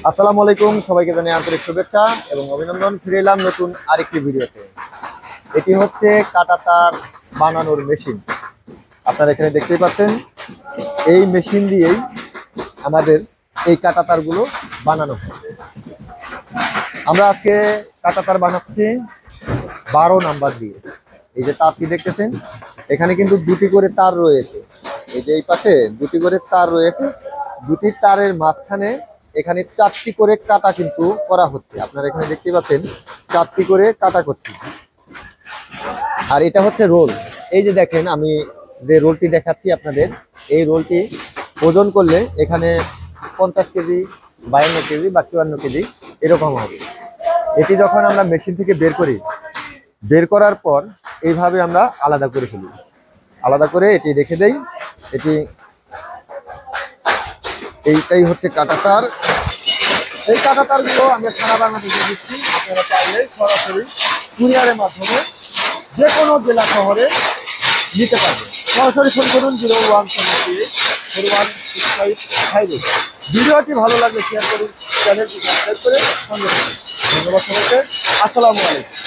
আসসালামু আলাইকুম, সবাইকে জানাই আন্তরিক শুভেচ্ছা এবং অভিনন্দন। ফিরে এলাম নতুন আরেকটি ভিডিওতে। এটি হচ্ছে কাঁটাতার বানানোর মেশিন। আপনারা এখানে দেখতেই পাচ্ছেন, এই মেশিন দিয়েই আমাদের এই কাঁটাতারগুলো বানানো হয়। আমরা আজকে কাঁটাতার বানাচ্ছি 12 নাম্বার দিয়ে। এই যে তারটি দেখতেছেন, এখানে কিন্তু দুটি করে তার রয়েছে। এই যে এই পাশে দুটি করে তার রয়েছে, দুটি তারের মাঝখানে এখানে 4টি করে কাটা কিন্তু করা হচ্ছে। আপনারা এখানে দেখতে পাচ্ছেন 4টি করে কাটা করছি। আর এটা হচ্ছে রোল। এই যে দেখেন, আমি যে রোলটি দেখাচ্ছি আপনাদের, এই রোলটি ওজন করলে এখানে 50 কেজি, 52 কেজি বা 54 কেজি এরকম হবে। এটি যখন আমরা মেশিন থেকে বের করি, বের করার পর এইভাবে আমরা আলাদা করে ফেলি। আলাদা করে এটি রেখে দেই। এইটাই হচ্ছে কাঁটাতার। এই কাঁটাতারগুলো আমরা সারা বাংলাদেশে দিচ্ছি। আপনারা চাইলে সরাসরি কুরিয়ারের মাধ্যমে যে কোনো জেলা শহরে নিতে পারবেন। সরাসরি ফোন করুন 0173416558। ভিডিওটি ভালো লাগলে শেয়ার করুন, চ্যানেলটি সাবস্ক্রাইব করে সঙ্গে থাকুন। ধন্যবাদ সবাইকে। আসসালামু আলাইকুম।